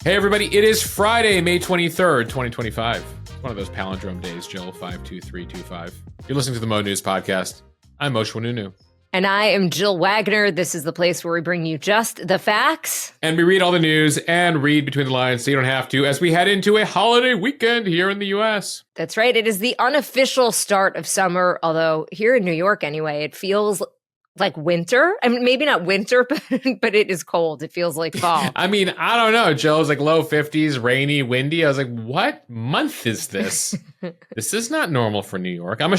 Hey, everybody. It is Friday, May 23rd, 2025. It's one of those palindrome days, Jill, 52325. You're listening to the Mo News Podcast. I'm Moshe Wanunu. And I am Jill Wagner. This is the place where we bring you just the facts. And we read all the news and read between the lines so you don't have to as we head into a holiday weekend here in the U.S. That's right. It is the unofficial start of summer, although here in New York anyway, it feels like winter. I mean, maybe not winter, but it is cold. It feels like fall. I mean, I don't know, Jill. It was like low 50s, rainy, windy. I was like, what month is this? This is not normal for New York. I'm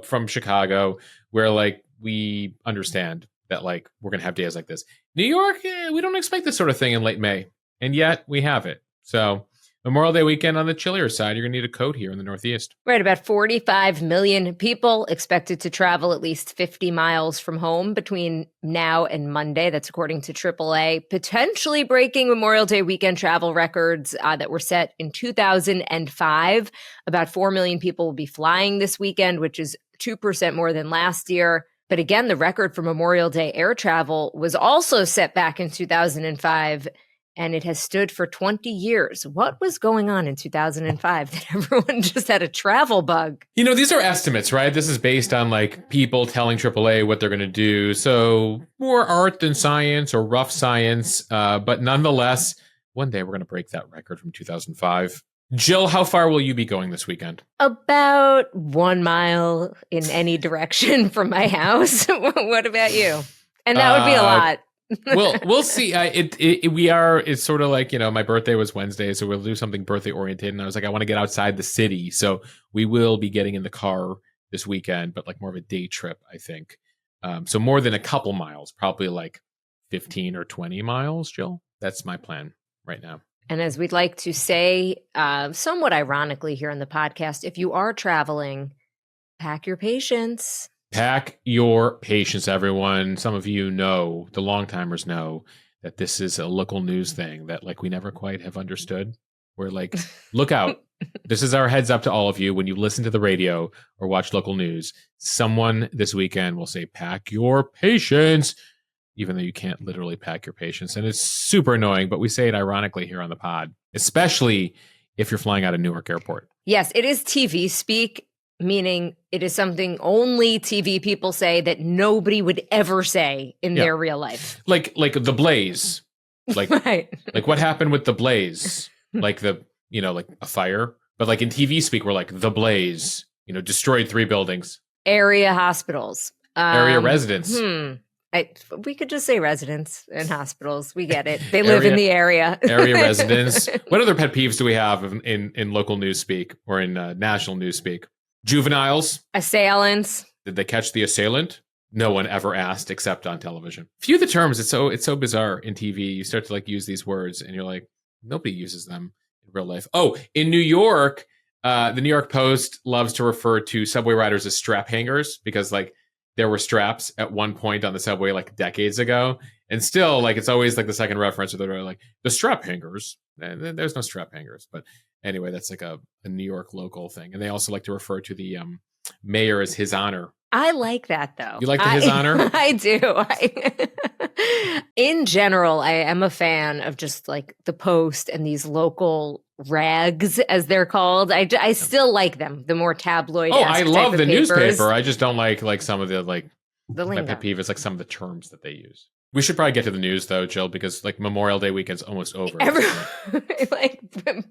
from Chicago, where like we understand that like we're going to have days like this. New York, we don't expect this sort of thing in late May. And yet we have it. So Memorial Day weekend on the chillier side, you're going to need a coat here in the Northeast. Right, about 45 million people expected to travel at least 50 miles from home between now and Monday. That's according to AAA, potentially breaking Memorial Day weekend travel records that were set in 2005. About 4 million people will be flying this weekend, which is 2% more than last year. But again, the record for Memorial Day air travel was also set back in 2005. And it has stood for 20 years. What was going on in 2005 that everyone just had a travel bug? You know, these are estimates, right? This is based on like people telling AAA what they're going to do. So more art than science or rough science. But nonetheless, one day we're going to break that record from 2005. Jill, how far will you be going this weekend? About 1 mile in any direction from my house. What about you? And that would be a lot. We'll see. It's sort of like, my birthday was Wednesday, so we'll do something birthday oriented. And I was like, I want to get outside the city. So we will be getting in the car this weekend, but like more of a day trip, I think. So more than a couple miles, probably like 15 or 20 miles, Jill. That's my plan right now. And as we'd like to say, somewhat ironically here on the podcast, if you are traveling, pack your patience. Pack your patience, everyone. Some of you know, the long-timers know, that this is a local news thing that like we never quite have understood. We're like, look out. This is our heads up to all of you when you listen to the radio or watch local news. Someone this weekend will say, pack your patience, even though you can't literally pack your patience. And it's super annoying, but we say it ironically here on the pod, especially if you're flying out of Newark Airport. Yes, it is TV speak. Meaning it is something only TV people say that nobody would ever say in their real life. Like the blaze. Like, right. Like what happened with the blaze? Like like a fire. But like in TV speak, we're like the blaze, destroyed 3 buildings. Area hospitals. Area residents. We could just say residents and hospitals. We get it. They live in the area. Area residents. What other pet peeves do we have in local news speak or in national news speak? Juveniles. Assailants. Did they catch the assailant? No one ever asked except on television. Few of the terms, it's so bizarre in TV. You start to like use these words and you're like, nobody uses them in real life. Oh, in New York, the New York Post loves to refer to subway riders as strap hangers because like there were straps at one point on the subway like decades ago. And still like it's always like the second reference where they're like the strap hangers. And there's no strap hangers, but anyway, that's like a New York local thing. And they also like to refer to the mayor as His Honor. I like that, though. You like the His Honor? I do. In general, I am a fan of just like the Post and these local rags, as they're called. I still like them, the more tabloid. Oh, I love the newspaper. I just don't like some of the lingo. My pet peeve is like some of the terms that they use. We should probably get to the news, though, Jill, because like Memorial Day weekend's almost over.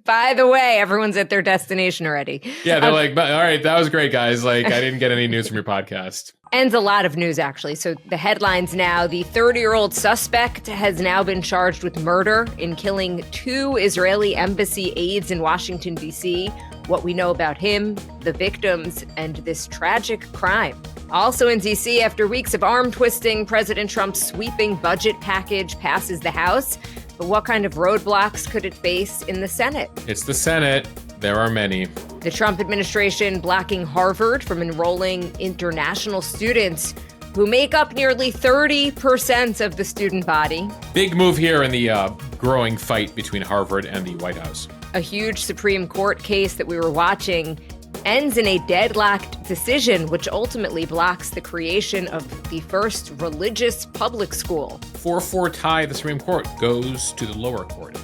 By the way, everyone's at their destination already. Yeah, they're like, all right, that was great, guys. Like, I didn't get any news from your podcast. And a lot of news, actually. So the headlines now, the 30-year-old suspect has now been charged with murder in killing 2 Israeli embassy aides in Washington, D.C. What we know about him, the victims, and this tragic crime. Also in D.C., after weeks of arm twisting, President Trump's sweeping budget package passes the House. But what kind of roadblocks could it face in the Senate? It's the Senate. There are many. The Trump administration blocking Harvard from enrolling international students who make up nearly 30% of the student body. Big move here in the growing fight between Harvard and the White House. A huge Supreme Court case that we were watching ends in a deadlocked decision, which ultimately blocks the creation of the first religious public school. 4-4 tie, the Supreme Court goes to the lower court.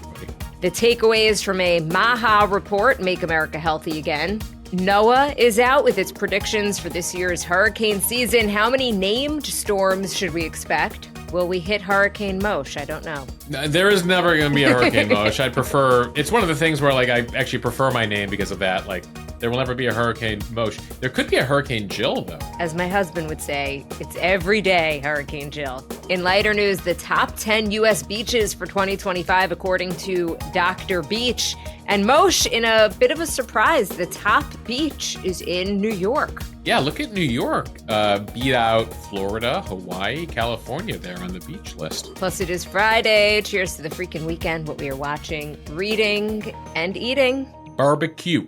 The takeaways from a MAHA report, Make America Healthy Again. NOAA is out with its predictions for this year's hurricane season. How many named storms should we expect? Will we hit Hurricane Moshe? I don't know. There is never going to be a Hurricane Moshe. I'd prefer, it's one of the things where like I actually prefer my name because of that. Like there will never be a Hurricane Moshe. There could be a Hurricane Jill though. As my husband would say, it's every day Hurricane Jill. In lighter news, the top 10 U.S. beaches for 2025, according to Dr. Beach. And Moshe, in a bit of a surprise, the top beach is in New York. Yeah, look at New York. Beat out Florida, Hawaii, California there on the beach list. Plus, it is Friday. Cheers to the freaking weekend, what we are watching, reading, and eating. Barbecue.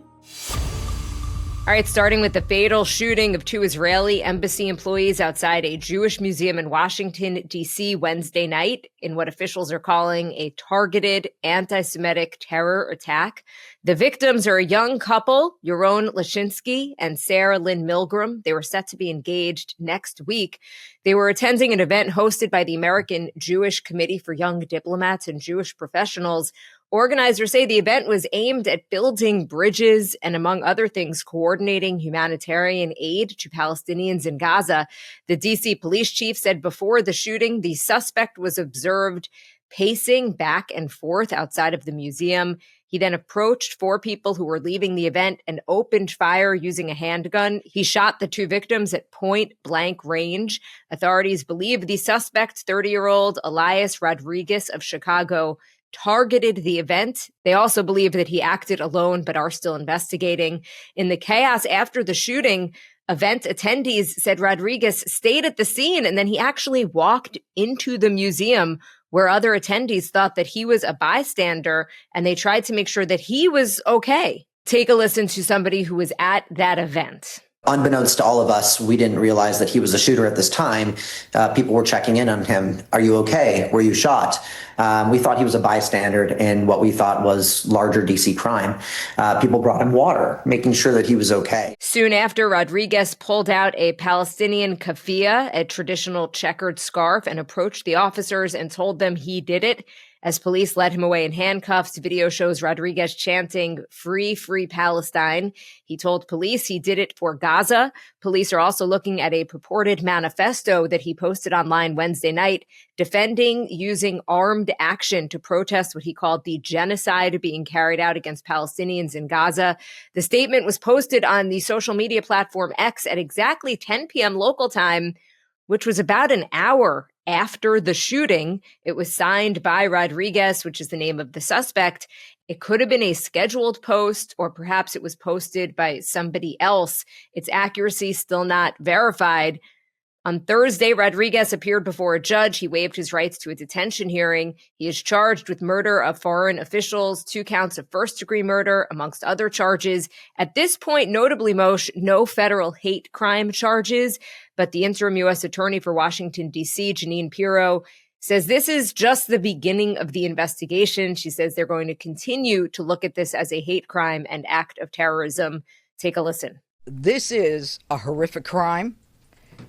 All right, starting with the fatal shooting of 2 Israeli embassy employees outside a Jewish museum in Washington, D.C. Wednesday night in what officials are calling a targeted anti-Semitic terror attack. The victims are a young couple, Yaron Lashinsky and Sarah Lynn Milgram. They were set to be engaged next week. They were attending an event hosted by the American Jewish Committee for Young Diplomats and Jewish Professionals. Organizers say the event was aimed at building bridges and, among other things, coordinating humanitarian aid to Palestinians in Gaza. The D.C. police chief said before the shooting, the suspect was observed pacing back and forth outside of the museum. He then approached 4 people who were leaving the event and opened fire using a handgun. He shot the 2 victims at point-blank range. Authorities believe the suspect, 30-year-old Elias Rodriguez of Chicago, targeted the event. They also believe that he acted alone, but are still investigating. In the chaos after the shooting, event attendees said Rodriguez stayed at the scene, and then he actually walked into the museum where other attendees thought that he was a bystander, and they tried to make sure that he was okay. Take a listen to somebody who was at that event. Unbeknownst to all of us, we didn't realize that he was a shooter at this time. People were checking in on him. Are you okay? Were you shot? We thought he was a bystander in what we thought was larger DC crime. People brought him water, making sure that he was okay. Soon after, Rodriguez pulled out a Palestinian keffiyeh, a traditional checkered scarf, and approached the officers and told them he did it. As police led him away in handcuffs, video shows Rodriguez chanting, "Free, free Palestine." He told police he did it for Gaza. Police are also looking at a purported manifesto that he posted online Wednesday night, defending using armed action to protest what he called the genocide being carried out against Palestinians in Gaza. The statement was posted on the social media platform X at exactly 10 p.m. local time, which was about an hour after the shooting. It was signed by Rodriguez, which is the name of the suspect. It could have been a scheduled post, or perhaps it was posted by somebody else. Its accuracy still not verified. On Thursday, Rodriguez appeared before a judge. He waived his rights to a detention hearing. He is charged with murder of foreign officials, 2 counts of first-degree murder, amongst other charges. At this point, notably, Moshe, no federal hate crime charges, but the interim U.S. Attorney for Washington, D.C., Jeanine Pirro, says this is just the beginning of the investigation. She says they're going to continue to look at this as a hate crime and act of terrorism. Take a listen. This is a horrific crime,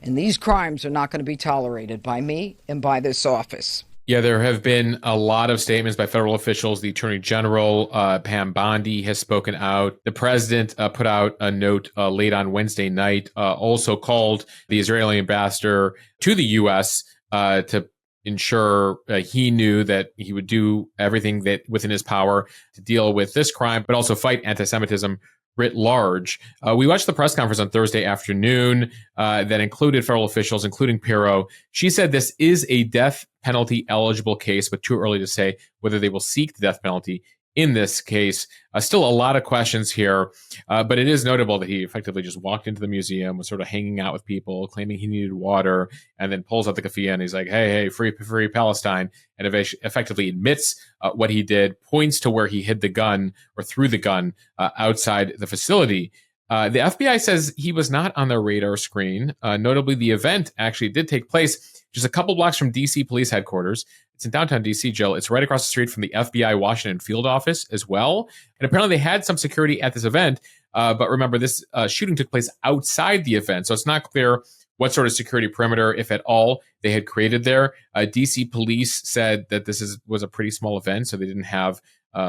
and these crimes are not going to be tolerated by me and by this office. Yeah, there have been a lot of statements by federal officials. The Attorney General, Pam Bondi, has spoken out. The president put out a note late on Wednesday night, also called the Israeli ambassador to the U.S. To ensure he knew that he would do everything that within his power to deal with this crime, but also fight anti-Semitism writ large. We watched the press conference on Thursday afternoon that included federal officials, including Pirro. She said this is a death penalty eligible case, but too early to say whether they will seek the death penalty in this case. Still a lot of questions here, but it is notable that he effectively just walked into the museum, was sort of hanging out with people, claiming he needed water, and then pulls out the keffiyeh and he's like, hey, free Palestine, and effectively admits what he did, points to where he hid the gun or threw the gun outside the facility. The FBI says he was not on their radar screen. Notably, the event actually did take place just a couple blocks from D.C. police headquarters. It's in downtown D.C., Jill. It's right across the street from the FBI Washington field office as well. And apparently they had some security at this event. But remember, this shooting took place outside the event. So it's not clear what sort of security perimeter, if at all, they had created there. D.C. police said that this was a pretty small event, so they didn't have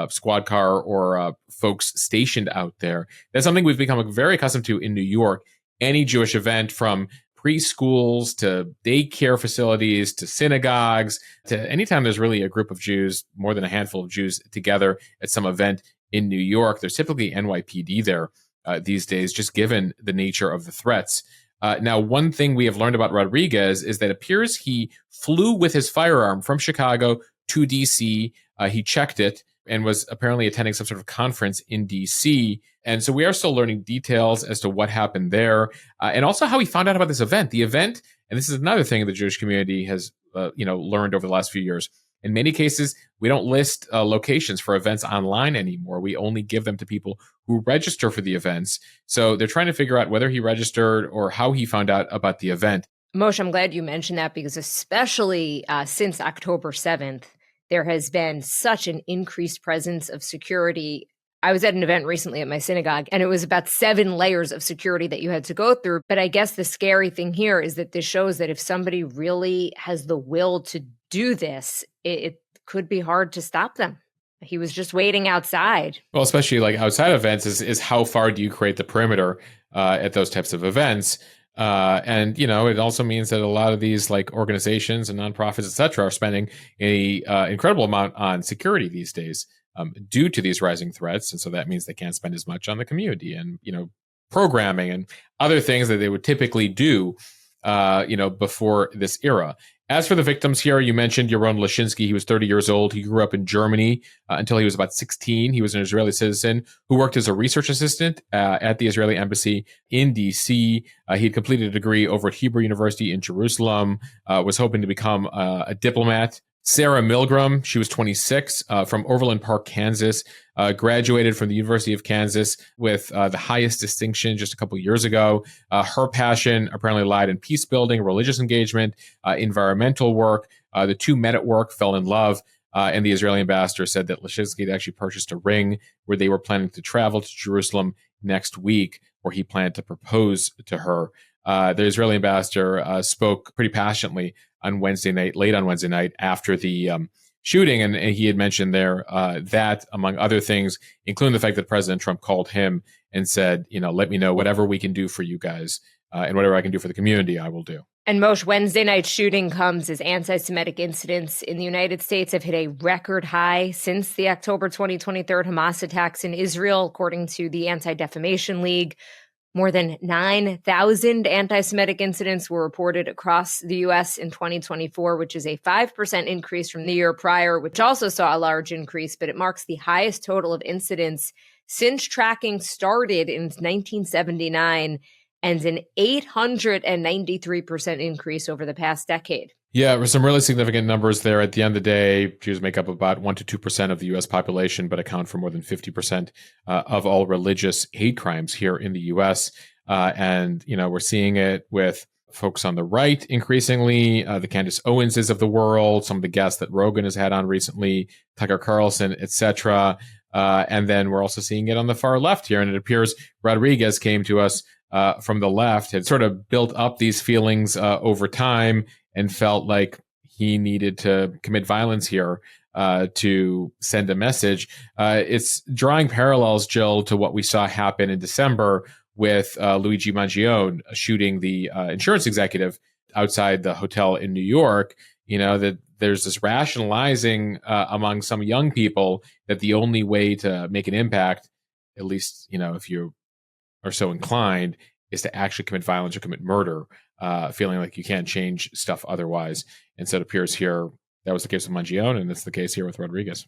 squad car or folks stationed out there. That's something we've become very accustomed to in New York. Any Jewish event, from preschools to daycare facilities to synagogues, to anytime there's really a group of Jews, more than a handful of Jews together at some event in New York, there's typically NYPD there these days, just given the nature of the threats. Now, one thing we have learned about Rodriguez is that it appears he flew with his firearm from Chicago to D.C. He checked it and was apparently attending some sort of conference in D.C. And so we are still learning details as to what happened there, and also how he found out about this event. The event, and this is another thing the Jewish community has learned over the last few years. In many cases, we don't list locations for events online anymore. We only give them to people who register for the events. So they're trying to figure out whether he registered or how he found out about the event. Moshe, I'm glad you mentioned that, because especially since October 7th, there has been such an increased presence of security. I was at an event recently at my synagogue, and it was about 7 layers of security that you had to go through. But I guess the scary thing here is that this shows that if somebody really has the will to do this, it could be hard to stop them. He was just waiting outside. Well, especially like outside events is how far do you create the perimeter at those types of events? And, it also means that a lot of these like organizations and nonprofits, et cetera, are spending a incredible amount on security these days due to these rising threats. And so that means they can't spend as much on the community and, programming and other things that they would typically do, before this era. As for the victims here, you mentioned Yaron Lashinsky. He was 30 years old. He grew up in Germany until he was about 16. He was an Israeli citizen who worked as a research assistant at the Israeli embassy in D.C. He had completed a degree over at Hebrew University in Jerusalem, was hoping to become a diplomat. Sarah Milgram, she was 26, from Overland Park, Kansas, graduated from the University of Kansas with the highest distinction just a couple years ago. Her passion apparently lied in peace building, religious engagement, environmental work. The two met at work, fell in love, and the Israeli ambassador said that Lashinsky had actually purchased a ring where they were planning to travel to Jerusalem next week, where he planned to propose to her. The Israeli ambassador spoke pretty passionately on Wednesday night, late on Wednesday night after the shooting. And he had mentioned there that, among other things, including the fact that President Trump called him and said, let me know whatever we can do for you guys and whatever I can do for the community, I will do. And Moshe, Wednesday night shooting comes as anti-Semitic incidents in the United States have hit a record high since the October 2023 Hamas attacks in Israel, according to the Anti-Defamation League. More than 9,000 anti-Semitic incidents were reported across the U.S. in 2024, which is a 5% increase from the year prior, which also saw a large increase, but it marks the highest total of incidents since tracking started in 1979 and an 893% increase over the past decade. Yeah, there were some really significant numbers there. At the end of the day, Jews make up about 1% to 2% of the U.S. population, but account for more than 50% of all religious hate crimes here in the U.S. And we're seeing it with folks on the right increasingly, the Candace Owenses of the world, some of the guests that Rogan has had on recently, Tucker Carlson, etc. And then we're also seeing it on the far left here. And it appears Rodriguez came to us from the left, had sort of built up these feelings over time and felt like he needed to commit violence here to send a message. It's drawing parallels, Jill, to what we saw happen in December with Luigi Mangione shooting the insurance executive outside the hotel in New York. That there's this rationalizing among some young people that the only way to make an impact, at least, if you are so inclined, is to actually commit violence or commit murder, feeling like you can't change stuff otherwise. And so it appears here that was the case with Mangione, and it's the case here with Rodriguez.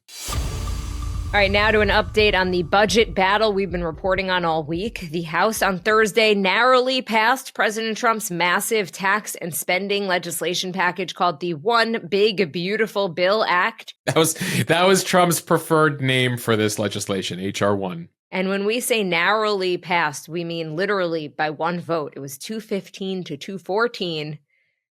All right, now to an update on the budget battle we've been reporting on all week. The House on Thursday narrowly passed President Trump's massive tax and spending legislation package called the One Big Beautiful Bill Act. That was Trump's preferred name for this legislation, H.R. 1. And when we say narrowly passed, we mean literally by one vote. It was 215 to 214.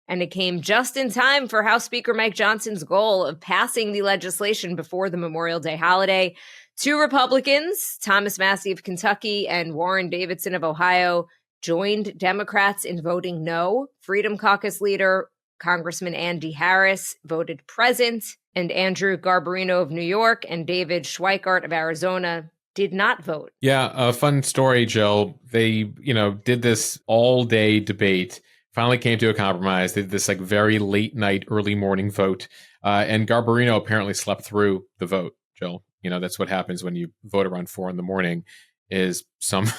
And it came just in time for House Speaker Mike Johnson's goal of passing the legislation before the Memorial Day holiday. 2 Republicans, Thomas Massie of Kentucky and Warren Davidson of Ohio, joined Democrats in voting no. Freedom Caucus leader Congressman Andy Harris voted present, and Andrew Garbarino of New York and David Schweikart of Arizona did not vote. Yeah, a fun story, Jill. They, did this all-day debate, finally came to a compromise. They did this like very late night, early morning vote, and Garbarino apparently slept through the vote, Jill. That's what happens when you vote around 4 a.m. is some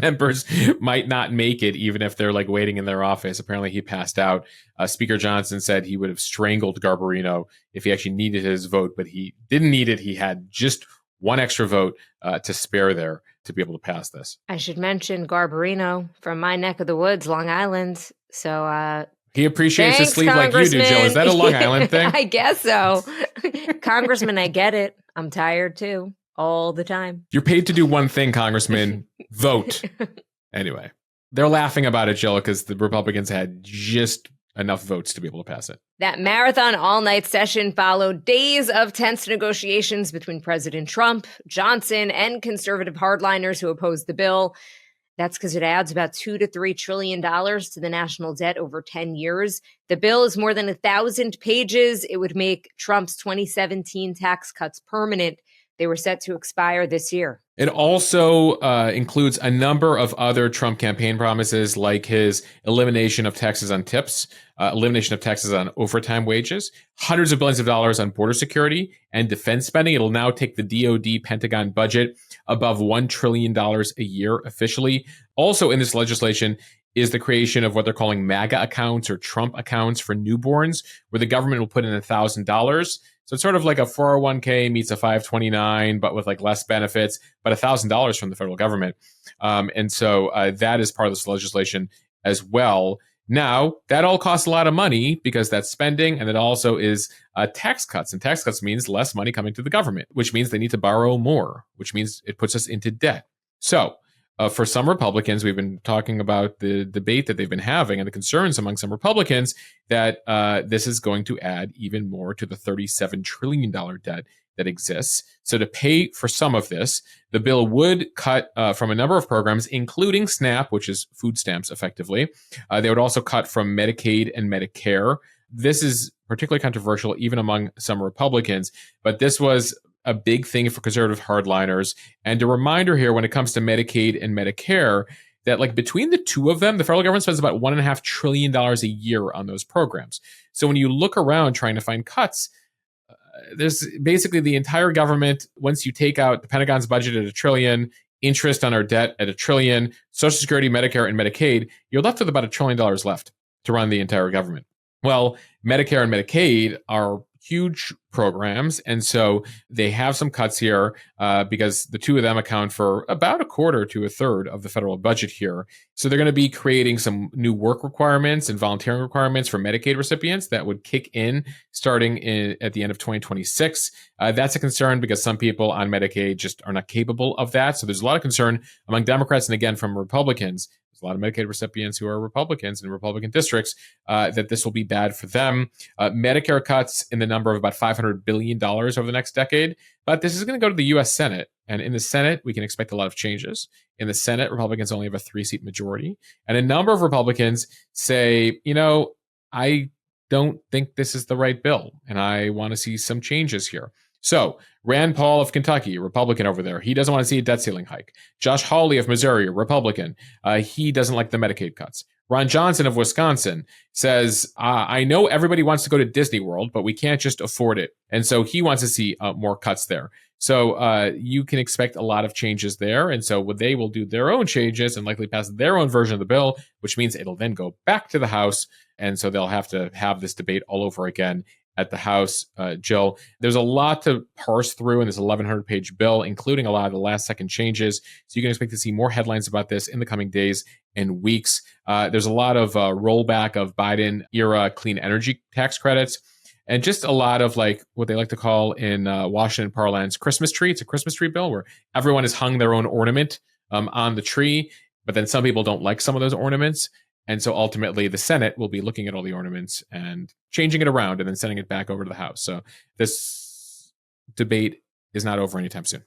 members might not make it, even if they're like waiting in their office. Apparently he passed out. Speaker Johnson said he would have strangled Garbarino if he actually needed his vote, but he didn't need it. He had just one extra vote to spare there to be able to pass this. I should mention Garbarino from my neck of the woods, Long Island. So he appreciates thanks, his sleep like you do, Jill. Is that a Long Island thing? I guess so. Congressman, I get it. I'm tired too. All the time. You're paid to do one thing, Congressman. Vote. Anyway, they're laughing about it, Jill, because the Republicans had just enough votes to be able to pass it. That marathon all-night session followed days of tense negotiations between President Trump, Johnson, and conservative hardliners who opposed the bill. That's because it adds about $2 to $3 trillion to the national debt over 10 years. The bill is more than 1,000 pages. It would make Trump's 2017 tax cuts permanent. They were set to expire this year. It also includes a number of other Trump campaign promises, like his elimination of taxes on tips, elimination of taxes on overtime wages, hundreds of billions of dollars on border security and defense spending. It'll now take the DoD Pentagon budget above $1 trillion a year officially. Also in this legislation is the creation of what they're calling MAGA accounts or Trump accounts for newborns, where the government will put in $1,000. So it's sort of like a 401k meets a 529, but with like less benefits, but $1,000 from the federal government. And so that is part of this legislation as well. Now, that all costs a lot of money because that's spending, and it also is tax cuts. And tax cuts means less money coming to the government, which means they need to borrow more, which means it puts us into debt. So for some Republicans, we've been talking about the debate that they've been having and the concerns among some Republicans that this is going to add even more to the $37 trillion debt that exists. So to pay for some of this, the bill would cut from a number of programs, including SNAP, which is food stamps effectively. They would also cut from Medicaid and Medicare. This is particularly controversial even among some Republicans, but this was a big thing for conservative hardliners. And a reminder here, when it comes to Medicaid and Medicare, that like between the two of them, the federal government spends about $1.5 trillion a year on those programs. So when you look around trying to find cuts, there's basically the entire government. Once you take out the Pentagon's budget at $1 trillion, interest on our debt at $1 trillion, Social Security, Medicare, and Medicaid, you're left with about $1 trillion left to run the entire government. Well, Medicare and Medicaid are huge programs, and so they have some cuts here because the two of them account for about a quarter to a third of the federal budget here. So they're going to be creating some new work requirements and volunteering requirements for Medicaid recipients that would kick in starting at the end of 2026. That's a concern because some people on Medicaid just are not capable of that. So there's a lot of concern among Democrats and again from Republicans. There's a lot of Medicaid recipients who are Republicans in Republican districts that this will be bad for them. Medicare cuts in the number of about $500 billion over the next decade. But this is going to go to the U.S. Senate. And in the Senate, we can expect a lot of changes. In the Senate, Republicans only have a 3-seat majority. And a number of Republicans say, I don't think this is the right bill. And I want to see some changes here. So Rand Paul of Kentucky, Republican over there, he doesn't want to see a debt ceiling hike. Josh Hawley of Missouri, Republican, he doesn't like the Medicaid cuts. Ron Johnson of Wisconsin says, I know everybody wants to go to Disney World, but we can't just afford it. And so he wants to see more cuts there. So you can expect a lot of changes there. And so they will do their own changes and likely pass their own version of the bill, which means it'll then go back to the House. And so they'll have to have this debate all over again at the House. Jill, there's a lot to parse through in this 1,100-page bill, including a lot of the last-second changes. So you can expect to see more headlines about this in the coming days and weeks. There's a lot of rollback of Biden-era clean energy tax credits, and just a lot of like what they like to call in Washington parlance, Christmas tree. It's a Christmas tree bill where everyone has hung their own ornament on the tree, but then some people don't like some of those ornaments. And so ultimately the Senate will be looking at all the ornaments and changing it around and then sending it back over to the House. So this debate is not over anytime soon.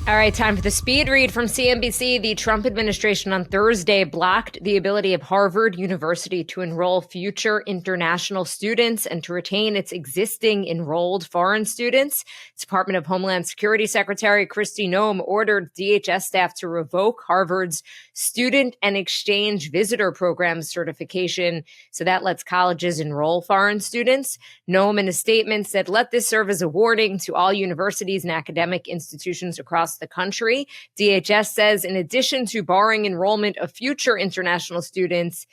All right, time for the speed read from CNBC. The Trump administration on Thursday blocked the ability of Harvard University to enroll future international students and to retain its existing enrolled foreign students. Department of Homeland Security Secretary Kristi Noem ordered DHS staff to revoke Harvard's Student and Exchange Visitor Program certification, so that lets colleges enroll foreign students. Noem, in a statement, said, "Let this serve as a warning to all universities and academic institutions across the country." DHS says, in addition to barring enrollment of future international students,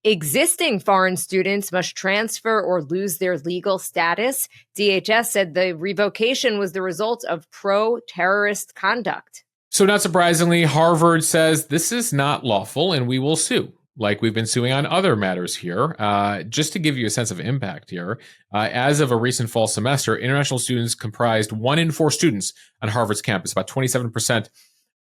existing foreign students must transfer or lose their legal status. DHS said the revocation was the result of pro-terrorist conduct. So not surprisingly, Harvard says this is not lawful and we will sue, like we've been suing on other matters here. Just to give you a sense of impact here, as of a recent fall semester, international students comprised 1 in 4 students on Harvard's campus, about 27%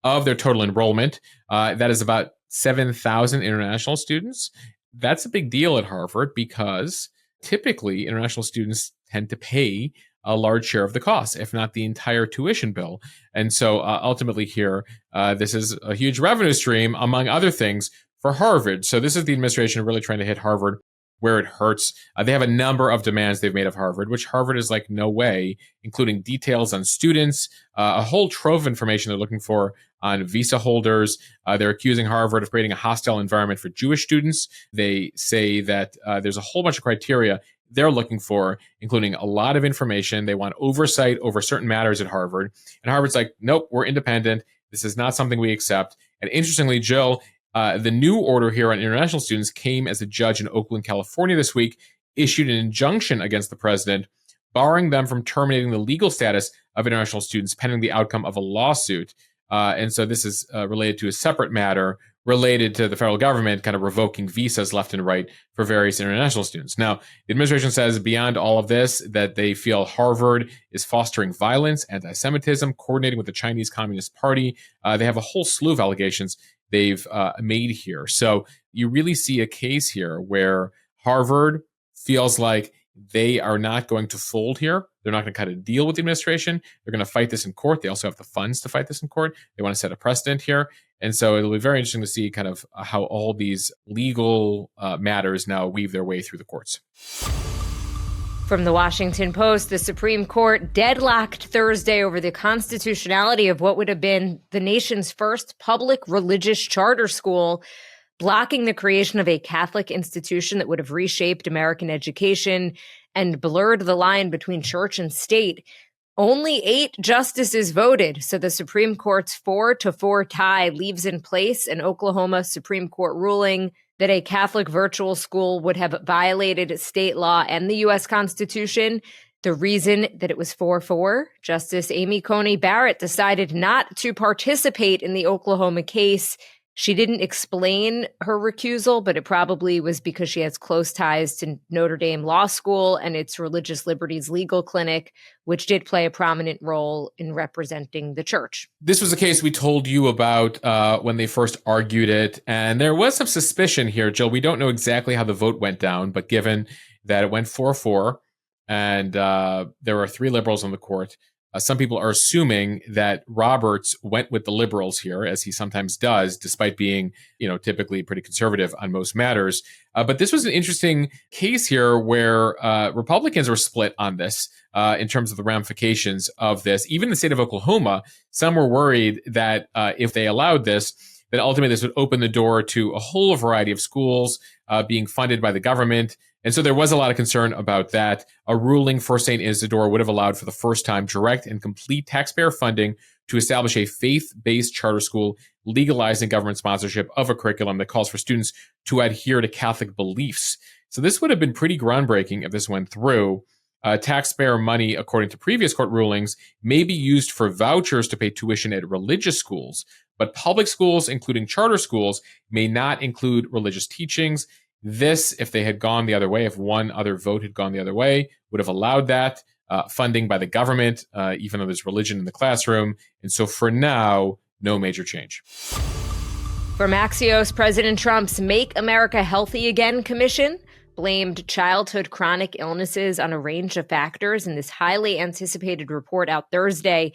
of their total enrollment. That is about 7,000 international students. That's a big deal at Harvard because typically international students tend to pay a large share of the cost, if not the entire tuition bill. And so ultimately here, this is a huge revenue stream, among other things, for Harvard. So this is the administration really trying to hit Harvard where it hurts. They have a number of demands they've made of Harvard, which Harvard is like, no way, including details on students, a whole trove of information they're looking for on visa holders. They're accusing Harvard of creating a hostile environment for Jewish students. They say that there's a whole bunch of criteria they're looking for, including a lot of information. They want oversight over certain matters at Harvard. And Harvard's like, nope, we're independent. This is not something we accept. And interestingly, Jill, the new order here on international students came as a judge in Oakland, California this week issued an injunction against the president, barring them from terminating the legal status of international students pending the outcome of a lawsuit. And so this is related to a separate matter related to the federal government kind of revoking visas left and right for various international students. Now, the administration says beyond all of this that they feel Harvard is fostering violence, anti-Semitism, coordinating with the Chinese Communist Party. They have a whole slew of allegations they've made here. So you really see a case here where Harvard feels like they are not going to fold here. They're not going to kind of deal with the administration. They're going to fight this in court. They also have the funds to fight this in court. They want to set a precedent here. And so it'll be very interesting to see kind of how all these legal matters now weave their way through the courts. From the Washington Post, the Supreme Court deadlocked Thursday over the constitutionality of what would have been the nation's first public religious charter school, blocking the creation of a Catholic institution that would have reshaped American education and blurred the line between church and state. Only 8 justices voted, so the Supreme Court's 4-4 tie leaves in place an Oklahoma Supreme Court ruling that a Catholic virtual school would have violated state law and the U.S. Constitution. The reason that it was 4-4, Justice Amy Coney Barrett decided not to participate in the Oklahoma case. She didn't explain her recusal, but it probably was because she has close ties to Notre Dame Law School and its Religious Liberties Legal Clinic, which did play a prominent role in representing the church. This was a case we told you about when they first argued it, and there was some suspicion here, Jill. We don't know exactly how the vote went down, but given that it went 4-4, and there are 3 liberals on the court, some people are assuming that Roberts went with the liberals here, as he sometimes does, despite being, typically pretty conservative on most matters. But this was an interesting case here where Republicans were split on this in terms of the ramifications of this. Even the state of Oklahoma, some were worried that if they allowed this, then ultimately this would open the door to a whole variety of schools being funded by the government. And so there was a lot of concern about that. A ruling for St. Isidore would have allowed for the first time direct and complete taxpayer funding to establish a faith-based charter school, legalizing government sponsorship of a curriculum that calls for students to adhere to Catholic beliefs. So this would have been pretty groundbreaking if this went through. Taxpayer money, according to previous court rulings, may be used for vouchers to pay tuition at religious schools, but public schools, including charter schools, may not include religious teachings. This, if they had gone the other way, if one other vote had gone the other way, would have allowed that funding by the government, even though there's religion in the classroom. And so for now, no major change. From Axios, President Trump's Make America Healthy Again Commission blamed childhood chronic illnesses on a range of factors in this highly anticipated report out Thursday.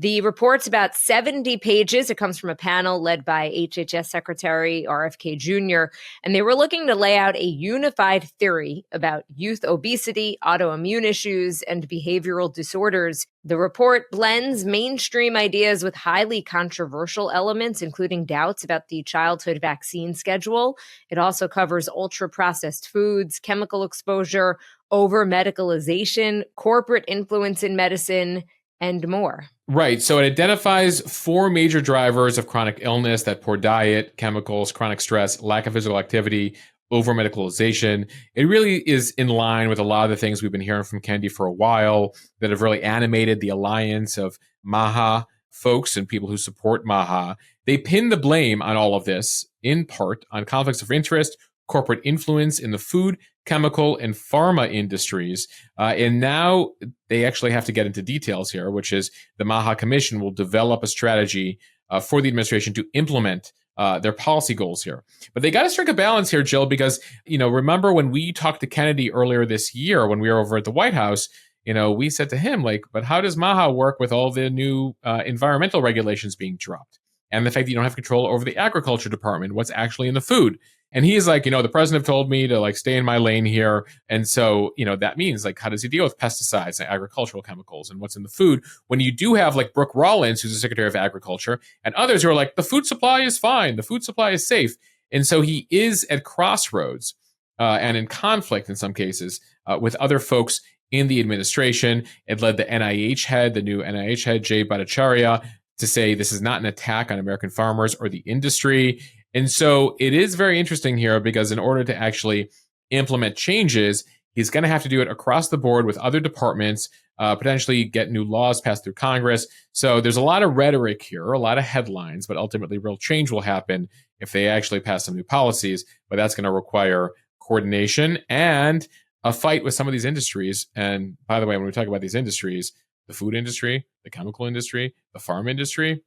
The report's about 70 pages. It comes from a panel led by HHS Secretary RFK Jr., and they were looking to lay out a unified theory about youth obesity, autoimmune issues, and behavioral disorders. The report blends mainstream ideas with highly controversial elements, including doubts about the childhood vaccine schedule. It also covers ultra-processed foods, chemical exposure, over-medicalization, corporate influence in medicine, and more. Right. So it identifies 4 major drivers of chronic illness: that poor diet, chemicals, chronic stress, lack of physical activity, over medicalization. It really is in line with a lot of the things we've been hearing from Kendi for a while that have really animated the alliance of MAHA folks and people who support MAHA. They pin the blame on all of this, in part, on conflicts of interest, corporate influence in the food, chemical, and pharma industries. And now they actually have to get into details here, which is the MAHA Commission will develop a strategy for the administration to implement their policy goals here. But they got to strike a balance here, Jill, because, remember when we talked to Kennedy earlier this year when we were over at the White House, we said to him, but how does MAHA work with all the new environmental regulations being dropped? And the fact that you don't have control over the agriculture department, what's actually in the food. And he's like, the president told me to stay in my lane here. And so, that means how does he deal with pesticides and agricultural chemicals and what's in the food when you do have Brooke Rollins, who's the Secretary of Agriculture, and others who are the food supply is fine. The food supply is safe. And so he is at crossroads and in conflict in some cases with other folks in the administration. It led the NIH head, the new NIH head, Jay Bhattacharya, to say this is not an attack on American farmers or the industry. And so it is very interesting here because in order to actually implement changes, he's going to have to do it across the board with other departments, potentially get new laws passed through Congress. So there's a lot of rhetoric here, a lot of headlines, but ultimately real change will happen if they actually pass some new policies. But that's going to require coordination and a fight with some of these industries. And by the way, when we talk about these industries, the food industry, the chemical industry, the farm industry,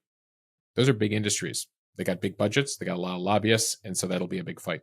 those are big industries. They got big budgets, they got a lot of lobbyists, and so that'll be a big fight.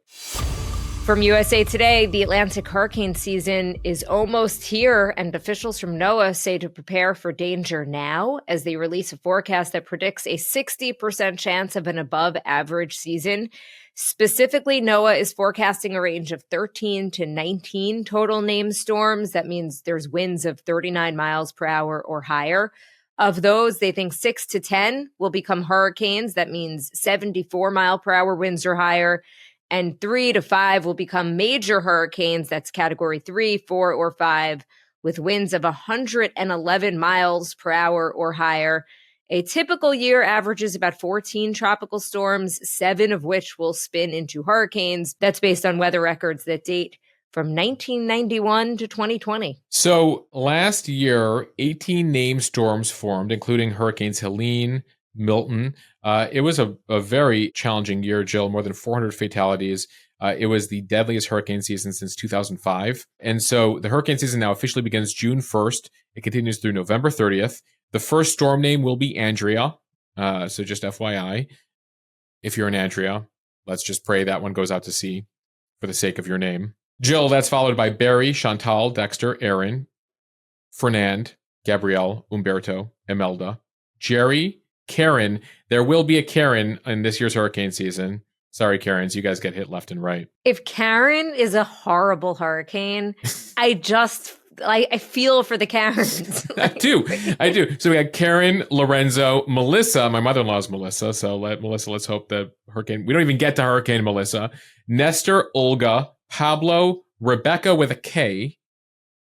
From USA Today, the Atlantic hurricane season is almost here, and officials from NOAA say to prepare for danger now as they release a forecast that predicts a 60% chance of an above-average season. Specifically, NOAA is forecasting a range of 13 to 19 total named storms. That means there's winds of 39 miles per hour or higher. Of those, they think 6 to 10 will become hurricanes. That means 74 mile per hour winds or higher. And 3 to 5 will become major hurricanes. That's category 3, 4, or 5, with winds of 111 miles per hour or higher. A typical year averages about 14 tropical storms, 7 of which will spin into hurricanes. That's based on weather records that date from 1991 to 2020. So last year, 18 named storms formed, including Hurricanes Helene, Milton. It was a very challenging year, Jill, more than 400 fatalities. It was the deadliest hurricane season since 2005. And so the hurricane season now officially begins June 1st. It continues through November 30th. The first storm name will be Andrea. So just FYI, if you're an Andrea, let's just pray that one goes out to sea for the sake of your name. Jill, that's followed by Barry, Chantal, Dexter, Aaron, Fernand, Gabrielle, Umberto, Imelda, Jerry, Karen. There will be a Karen in this year's hurricane season. Sorry, Karens, you guys get hit left and right. If Karen is a horrible hurricane, I feel for the Karens. I do. So we got Karen, Lorenzo, Melissa. My mother-in-law is Melissa. So let's hope the hurricane, we don't even get to Hurricane Melissa. Nestor, Olga, Pablo, Rebecca with a K,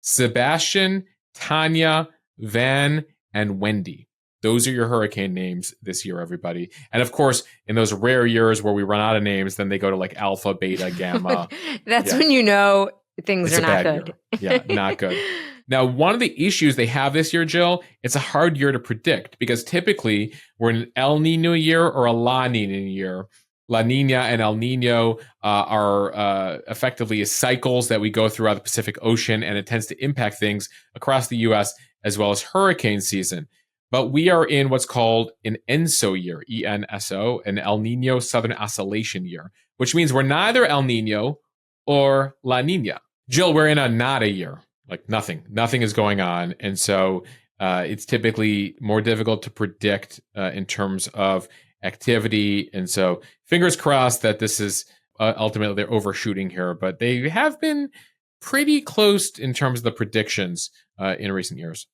Sebastian, Tanya, Van, and Wendy. Those are your hurricane names this year, everybody. And of course, in those rare years where we run out of names, then they go to alpha, beta, gamma. That's when you know things are not good. Yeah, not good. Now, one of the issues they have this year, Jill, it's a hard year to predict because typically we're in an El Nino year or a La Nina year. La Nina and El Nino are effectively cycles that we go throughout the Pacific Ocean, and it tends to impact things across the U.S. as well as hurricane season. But we are in what's called an ENSO year, E-N-S-O, an El Nino Southern Oscillation year, which means we're neither El Nino or La Nina. Jill, we're in a nada year, nothing is going on. And so It's typically more difficult to predict in terms of activity. And so fingers crossed that this is ultimately they're overshooting here, but they have been pretty close in terms of the predictions in recent years.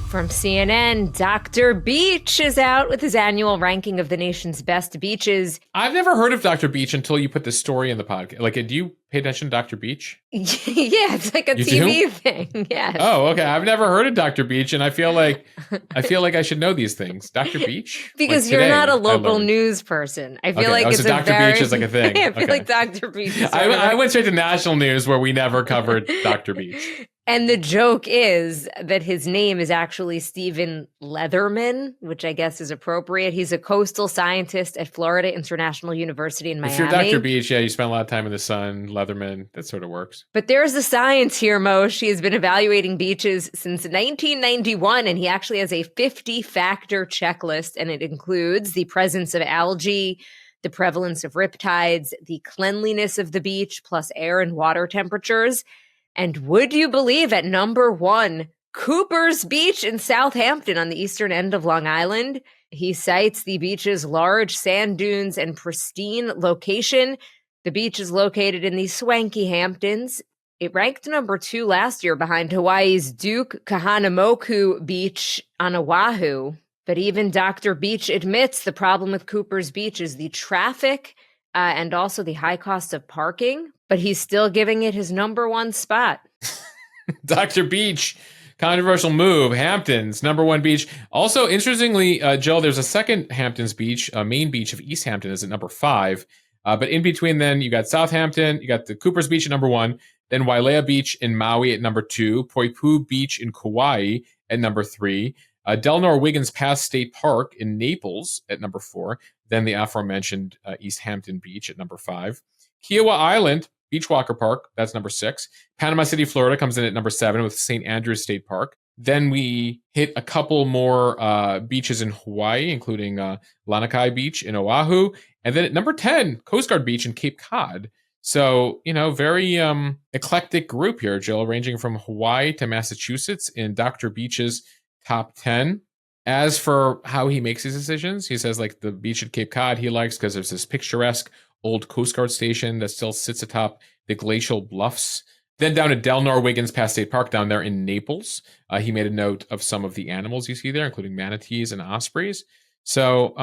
From CNN, Dr. Beach is out with his annual ranking of the nation's best beaches. I've never heard of Dr. Beach until you put this story in the podcast. Like, do you pay attention to Dr. Beach? Yeah, it's like a You TV do? thing. Yes. Oh, okay. I've never heard of Dr. Beach, and I feel like I should know these things. Dr. Beach? Because Like you're today, not a I local learned. news person. I feel Okay. like Oh, it's so a Dr. very, Beach is like a thing. I feel Okay. like Dr. Beach is I went straight to national news where we never covered Dr. Beach. And the joke is that his name is actually Stephen Leatherman, which I guess is appropriate. He's a coastal scientist at Florida International University in Miami. If you're Dr. Beach, yeah, you spend a lot of time in the sun, Leatherman, that sort of works. But there's the science here, Mo. She has been evaluating beaches since 1991, and he actually has a 50-factor checklist, and it includes the presence of algae, the prevalence of riptides, the cleanliness of the beach, plus air and water temperatures. And would you believe, at number 1, Cooper's Beach in Southampton on the eastern end of Long Island. He cites the beach's large sand dunes and pristine location. The beach is located in the swanky Hamptons. It ranked number 2 last year behind Hawaii's Duke Kahanamoku Beach on Oahu. But even Dr. Beach admits the problem with Cooper's Beach is the traffic and also the high cost of parking. But he's still giving it his number 1 spot. Dr. Beach, controversial move. Hamptons, number 1 beach. Also, interestingly, Jill, there's a second Hamptons beach, main beach of East Hampton is at number 5. But in between then, you got Southampton, you got the Cooper's Beach at number 1, then Wailea Beach in Maui at number 2, Poipu Beach in Kauai at number 3, Delnor Wiggins Pass State Park in Naples at number 4, then the aforementioned East Hampton Beach at number 5, Kiowa Island, Beachwalker Park, that's number 6. Panama City, Florida comes in at number 7 with St. Andrews State Park. Then we hit a couple more beaches in Hawaii, including Lanikai Beach in Oahu. And then at number 10, Coast Guard Beach in Cape Cod. So, very eclectic group here, Jill, ranging from Hawaii to Massachusetts in Dr. Beach's top 10. As for how he makes his decisions, he says like the beach at Cape Cod he likes because there's this picturesque old Coast Guard station that still sits atop the glacial bluffs. Then down to Delnor Wiggins Pass State Park down there in Naples. He made a note of some of the animals you see there, including manatees and ospreys. So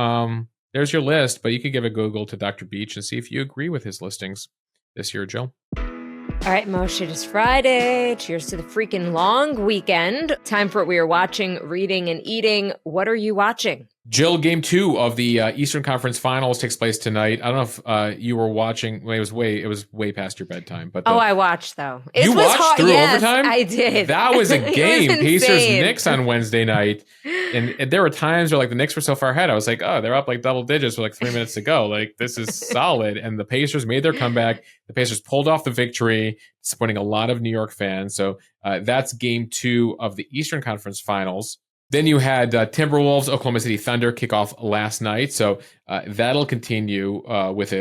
there's your list, but you could give a Google to Dr. Beach and see if you agree with his listings this year, Jill. All right, Moshe, it is Friday. Cheers to the freaking long weekend. Time for what we are watching, reading, and eating. What are you watching? Jill, game 2 of the Eastern Conference Finals takes place tonight. I don't know if you were watching. Well, it was way past your bedtime. But I watched though. You watched through overtime? I did. That was a game. Was Pacers Knicks on Wednesday night, and there were times where like the Knicks were so far ahead. I was like, oh, they're up like double digits with like 3 minutes to go. Like this is solid. And the Pacers made their comeback. The Pacers pulled off the victory, disappointing a lot of New York fans. So that's game 2 of the Eastern Conference Finals. Then you had Timberwolves, Oklahoma City Thunder kick off last night. So that'll continue with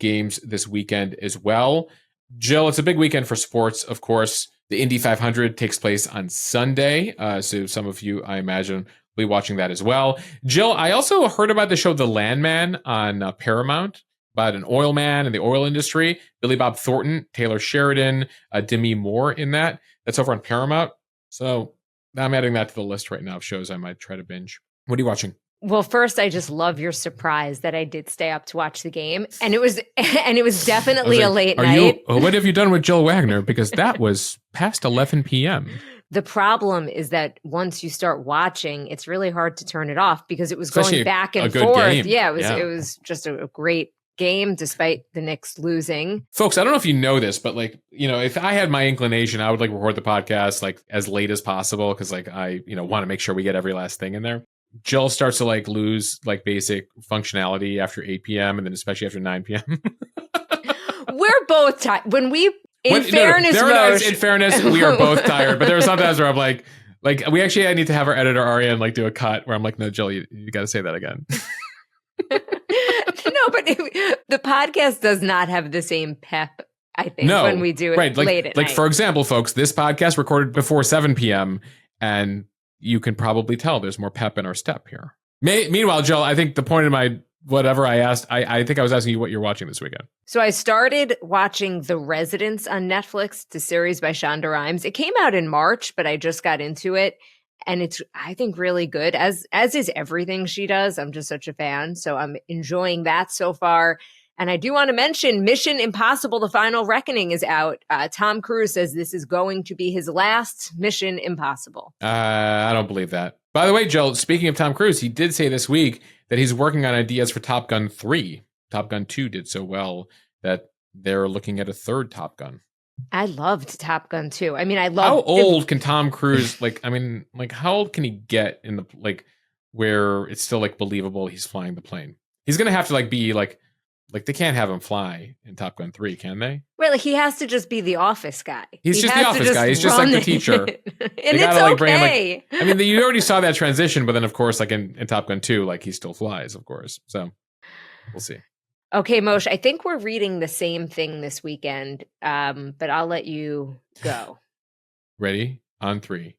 games this weekend as well. Jill, it's a big weekend for sports, of course. The Indy 500 takes place on Sunday. So some of you, I imagine, will be watching that as well. Jill, I also heard about the show The Landman on Paramount, about an oil man in the oil industry. Billy Bob Thornton, Taylor Sheridan, Demi Moore in that. That's over on Paramount. So I'm adding that to the list right now of shows I might try to binge. What are you watching? Well, first, I just love your surprise that I did stay up to watch the game, and it was definitely a late night. What have you done with Jill Wagner? Because that was past 11 p.m. The problem is that once you start watching, it's really hard to turn it off because it was Especially going back and a good forth. game. Yeah, it was just a great game despite the Knicks losing. Folks, I don't know if you know this, but if I had my inclination, I would record the podcast as late as possible because I want to make sure we get every last thing in there. Jill starts to lose basic functionality after 8 p.m. and then especially after 9 p.m. We're both tired. In fairness, we are both tired, but there are sometimes where I'm like I need to have our editor Ariane do a cut where I'm like, no, Jill, you got to say that again. No, but the podcast does not have the same pep, I think, when we do it late at night. For example, folks, this podcast recorded before 7 p.m. And you can probably tell there's more pep in our step here. Meanwhile, Jill, I think the point of my whatever I asked, I think I was asking you what you're watching this weekend. So I started watching The Residents on Netflix, the series by Shonda Rhimes. It came out in March, but I just got into it. And it's, I think, really good, as is everything she does. I'm just such a fan. So I'm enjoying that so far. And I do want to mention Mission Impossible, The Final Reckoning is out. Tom Cruise says this is going to be his last Mission Impossible. I don't believe that. By the way, Jill, speaking of Tom Cruise, he did say this week that he's working on ideas for Top Gun 3. Top Gun 2 did so well that they're looking at a third Top Gun. I loved Top Gun 2. I mean, I love. How old can Tom Cruise, how old can he get in the, where it's still, believable he's flying the plane? He's going to have to, be, they can't have him fly in Top Gun 3, can they? Well, he has to just be the office guy. He's just the office guy. He's just like the teacher. And it's okay. I mean, you already saw that transition, but then, of course, in Top Gun 2, he still flies, of course. So we'll see. Okay, Moshe, I think we're reading the same thing this weekend, but I'll let you go. Ready? On 3.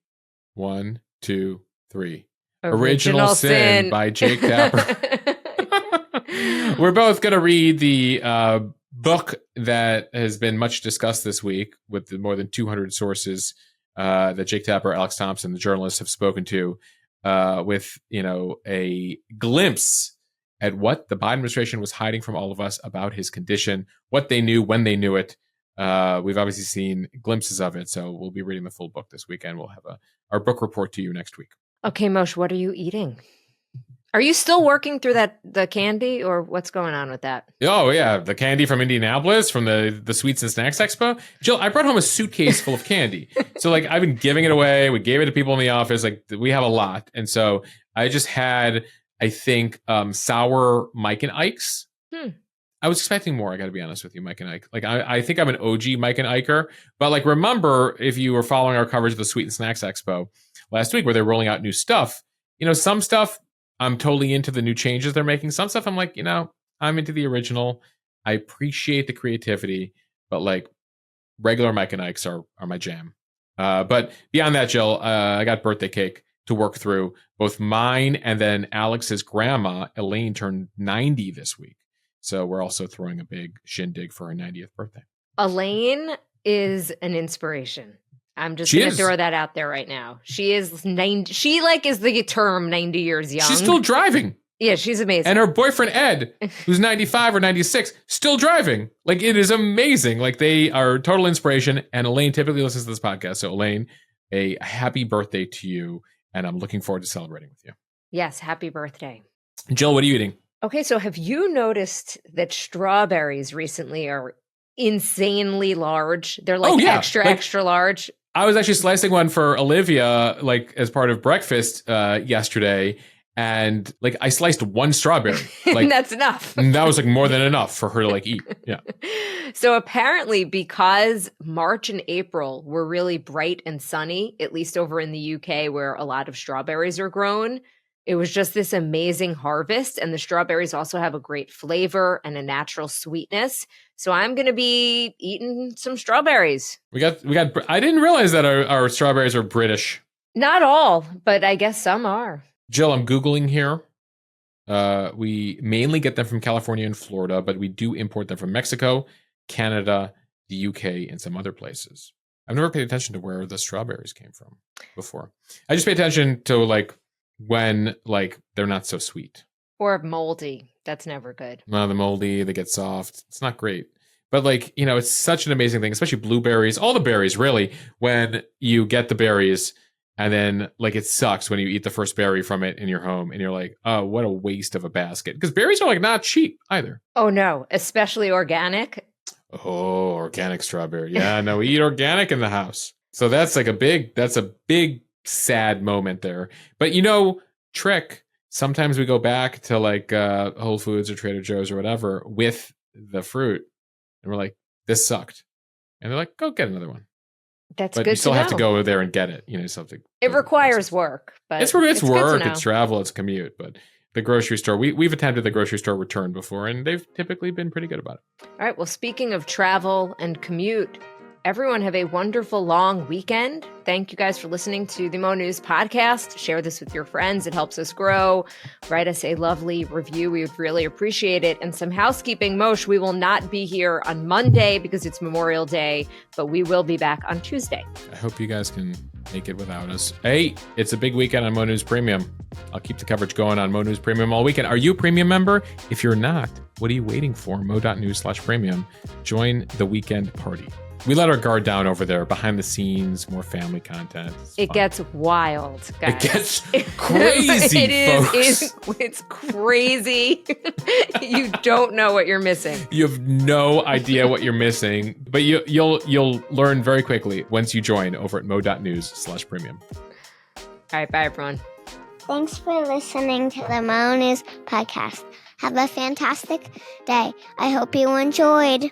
1, 2, 3. Original Sin by Jake Tapper. We're both going to read the book that has been much discussed this week with the more than 200 sources that Jake Tapper, Alex Thompson, the journalists have spoken to with, a glimpse at what the Biden administration was hiding from all of us about his condition, what they knew, when they knew it. We've obviously seen glimpses of it, so we'll be reading the full book this weekend. We'll have our book report to you next week. Okay, Moshe, what are you eating? Are you still working through the candy, or what's going on with that? Oh, yeah, the candy from Indianapolis, from the Sweets and Snacks Expo. Jill, I brought home a suitcase full of candy. So, I've been giving it away. We gave it to people in the office. We have a lot. And so I just had, I think, sour Mike and Ike's. I was expecting more, I got to be honest with you, Mike and Ike. I think I'm an OG Mike and Iker. But, remember, if you were following our coverage of the Sweet and Snacks Expo last week where they're rolling out new stuff, some stuff I'm totally into the new changes they're making. Some stuff I'm I'm into the original. I appreciate the creativity, but regular Mike and Ike's are my jam. But beyond that, Jill, I got birthday cake to work through. Both mine and then Alex's grandma, Elaine, turned 90 this week. So we're also throwing a big shindig for her 90th birthday. Elaine is an inspiration. I'm just going to throw that out there right now. She is 90. She is the term 90 years young. She's still driving. Yeah, she's amazing. And her boyfriend, Ed, who's 95 or 96, still driving. It is amazing. They are total inspiration. And Elaine typically listens to this podcast. So Elaine, a happy birthday to you. And I'm looking forward to celebrating with you. Yes, happy birthday. Jill, what are you eating? Okay, so have you noticed that strawberries recently are insanely large? They're extra large. I was actually slicing one for Olivia, as part of breakfast yesterday, and I sliced one strawberry. That's enough. That was more than enough for her to eat. Yeah. So apparently, because March and April were really bright and sunny, at least over in the UK where a lot of strawberries are grown, it was just this amazing harvest. And the strawberries also have a great flavor and a natural sweetness. So I'm going to be eating some strawberries. We got. I didn't realize that our strawberries are British. Not all, but I guess some are. Jill, I'm Googling here. We mainly get them from California and Florida, but we do import them from Mexico, Canada, the UK, and some other places. I've never paid attention to where the strawberries came from before. I just pay attention to when they're not so sweet. Or moldy. That's never good. No, the moldy, they get soft. It's not great. But it's such an amazing thing, especially blueberries, all the berries, really, when you get the berries and then it sucks when you eat the first berry from it in your home and you're oh, what a waste of a basket. Because berries are not cheap either. Oh, no, especially organic. Oh, organic strawberry. Yeah, no, we eat organic in the house. So that's a big sad moment there. But trick, sometimes we go back to Whole Foods or Trader Joe's or whatever with the fruit and we're this sucked, and they're go get another one. But you still have to go there and get it, something. It requires work, but it's work, it's travel, it's commute. But the grocery store, we've attempted the grocery store return before, and they've typically been pretty good about it. All right, well, speaking of travel and commute, everyone have a wonderful long weekend. Thank you guys for listening to the Mo News podcast. Share this with your friends. It helps us grow. Write us a lovely review. We would really appreciate it. And some housekeeping, Moshe, we will not be here on Monday because it's Memorial Day, but we will be back on Tuesday. I hope you guys can make it without us. Hey, it's a big weekend on Mo News Premium. I'll keep the coverage going on Mo News Premium all weekend. Are you a premium member? If you're not, what are you waiting for? Mo.news/premium. Join the weekend party. We let our guard down over there, behind the scenes, more family content. It gets wild, guys. It gets crazy, folks. It's crazy. You don't know what you're missing. You have no idea what you're missing, but you'll learn very quickly once you join over at mo.news/premium. All right, bye, everyone. Thanks for listening to the Mo News podcast. Have a fantastic day. I hope you enjoyed.